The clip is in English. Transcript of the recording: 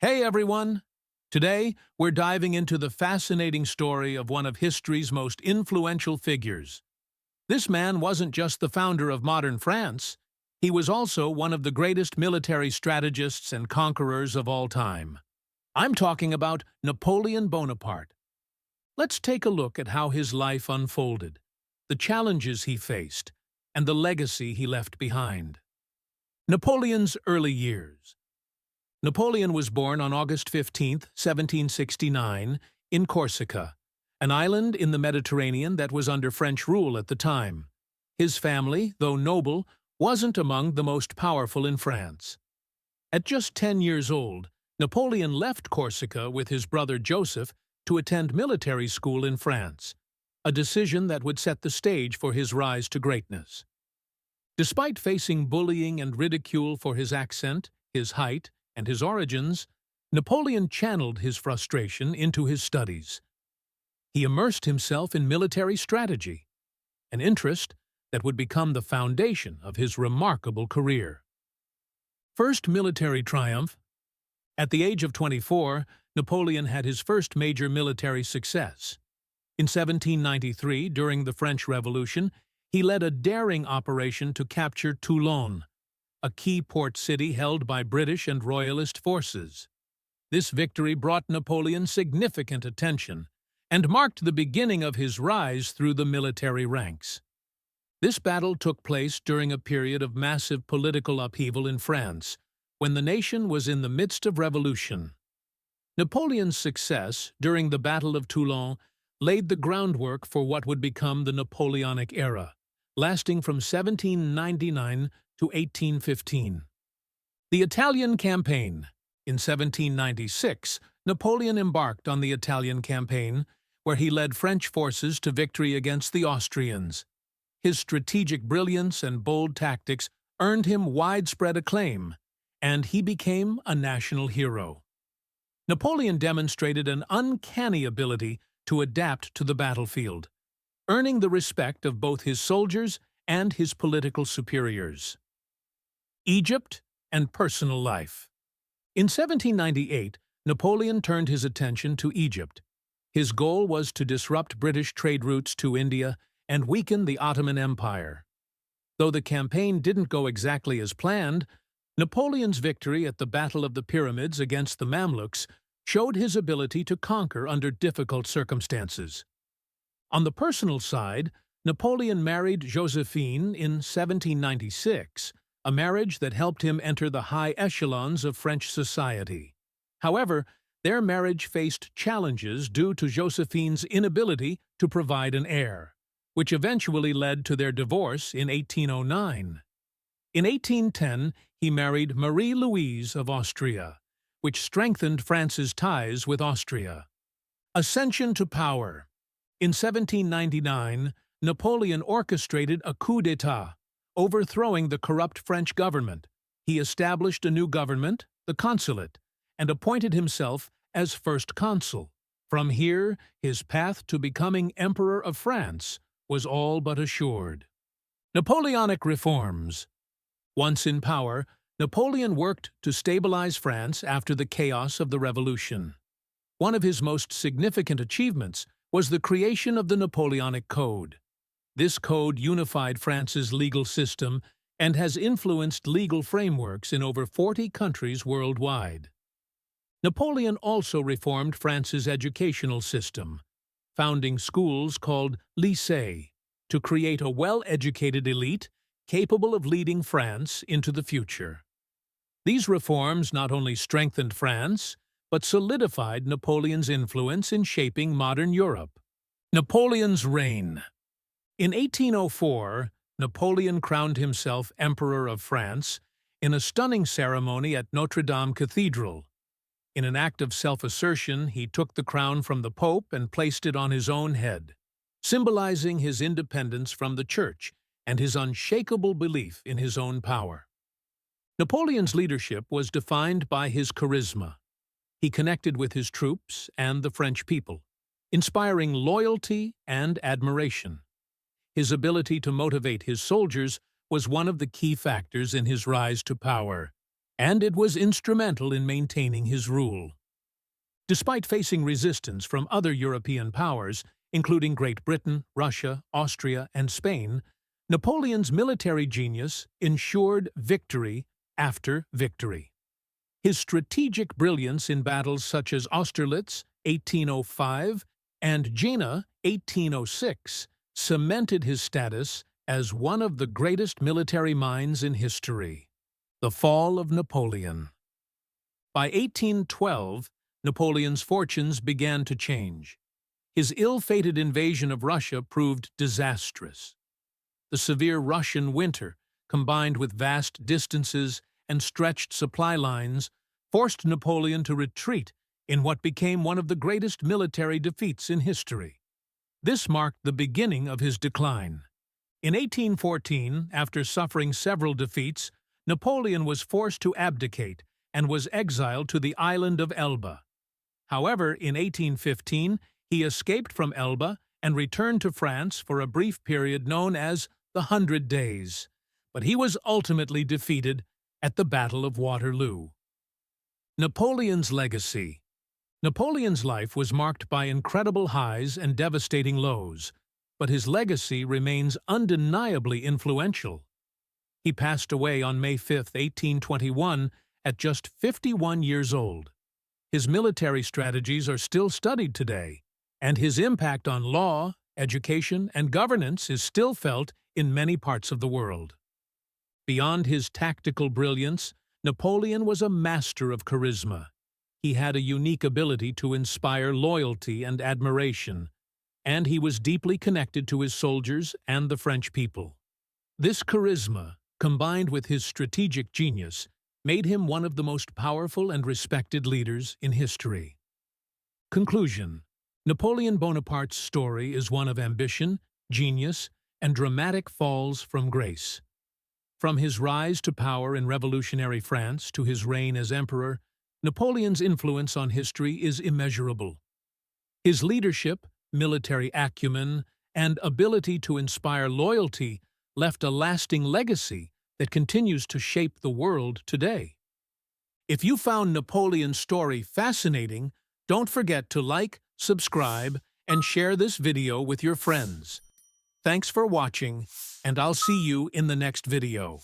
Hey everyone! Today, we're diving into the fascinating story of one of history's most influential figures. This man wasn't just the founder of modern France, he was also one of the greatest military strategists and conquerors of all time. I'm talking about Napoleon Bonaparte. Let's take a look at how his life unfolded, the challenges he faced, and the legacy he left behind. Napoleon's early years. Napoleon was born on August 15, 1769, in Corsica, an island in the Mediterranean that was under French rule at the time. His family, though noble, wasn't among the most powerful in France. At just 10 years old, Napoleon left Corsica with his brother Joseph to attend military school in France, a decision that would set the stage for his rise to greatness. Despite facing bullying and ridicule for his accent, his height, and his origins, Napoleon channeled his frustration into his studies. He immersed himself in military strategy, an interest that would become the foundation of his remarkable career. First military triumph. At the age of 24, Napoleon had his first major military success. In 1793, during the French Revolution, he led a daring operation to capture Toulon, a key port city held by British and Royalist forces. This victory brought Napoleon significant attention and marked the beginning of his rise through the military ranks. This battle took place during a period of massive political upheaval in France, when the nation was in the midst of revolution. Napoleon's success during the Battle of Toulon laid the groundwork for what would become the Napoleonic era, lasting from 1799 to 1815. The Italian Campaign. In 1796, Napoleon embarked on the Italian Campaign, where he led French forces to victory against the Austrians. His strategic brilliance and bold tactics earned him widespread acclaim, and he became a national hero. Napoleon demonstrated an uncanny ability to adapt to the battlefield, earning the respect of both his soldiers and his political superiors. Egypt and personal life. In 1798, Napoleon turned his attention to Egypt. His goal was to disrupt British trade routes to India and weaken the Ottoman Empire. Though the campaign didn't go exactly as planned, Napoleon's victory at the Battle of the Pyramids against the Mamluks showed his ability to conquer under difficult circumstances. On the personal side, Napoleon married Josephine in 1796, a marriage that helped him enter the high echelons of French society. However, their marriage faced challenges due to Josephine's inability to provide an heir, which eventually led to their divorce in 1809. In 1810, he married Marie-Louise of Austria, which strengthened France's ties with Austria. Ascension to power. In 1799, Napoleon orchestrated a coup d'état, overthrowing the corrupt French government. He established a new government, the consulate, and appointed himself as first consul. From here, his path to becoming Emperor of France was all but assured. Napoleonic reforms. Once in power, Napoleon worked to stabilize France after the chaos of the Revolution. One of his most significant achievements was the creation of the Napoleonic Code. This code unified France's legal system and has influenced legal frameworks in over 40 countries worldwide. Napoleon also reformed France's educational system, founding schools called lycées to create a well-educated elite capable of leading France into the future. These reforms not only strengthened France, but solidified Napoleon's influence in shaping modern Europe. Napoleon's reign. In 1804, Napoleon crowned himself Emperor of France in a stunning ceremony at Notre Dame Cathedral. In an act of self-assertion, he took the crown from the Pope and placed it on his own head, symbolizing his independence from the Church and his unshakable belief in his own power. Napoleon's leadership was defined by his charisma. He connected with his troops and the French people, inspiring loyalty and admiration. His ability to motivate his soldiers was one of the key factors in his rise to power. and it was instrumental in maintaining his rule. Despite facing resistance from other European powers, including Great Britain, Russia, Austria, and Spain, Napoleon's military genius ensured victory after victory. His strategic brilliance in battles such as Austerlitz, 1805, and Jena, 1806, cemented his status as one of the greatest military minds in history. The fall of Napoleon. By 1812, Napoleon's fortunes began to change. His ill-fated invasion of Russia proved disastrous. The severe Russian winter, combined with vast distances and stretched supply lines, forced Napoleon to retreat in what became one of the greatest military defeats in history. This marked the beginning of his decline. In 1814, after suffering several defeats, Napoleon was forced to abdicate and was exiled to the island of Elba. However, in 1815, he escaped from Elba and returned to France for a brief period known as the 100 Days, but he was ultimately defeated at the Battle of Waterloo. Napoleon's legacy. Napoleon's life was marked by incredible highs and devastating lows, but his legacy remains undeniably influential. He passed away on May 5, 1821, at just 51 years old. His military strategies are still studied today, and his impact on law, education, and governance is still felt in many parts of the world. Beyond his tactical brilliance, Napoleon was a master of charisma. He had a unique ability to inspire loyalty and admiration, and he was deeply connected to his soldiers and the French people. This charisma, combined with his strategic genius, made him one of the most powerful and respected leaders in history. Conclusion. Napoleon Bonaparte's story is one of ambition, genius, and dramatic falls from grace. From his rise to power in revolutionary France to his reign as emperor, Napoleon's influence on history is immeasurable. His leadership, military acumen, and ability to inspire loyalty left a lasting legacy that continues to shape the world today. If you found Napoleon's story fascinating, don't forget to like, subscribe, and share this video with your friends. Thanks for watching, and I'll see you in the next video.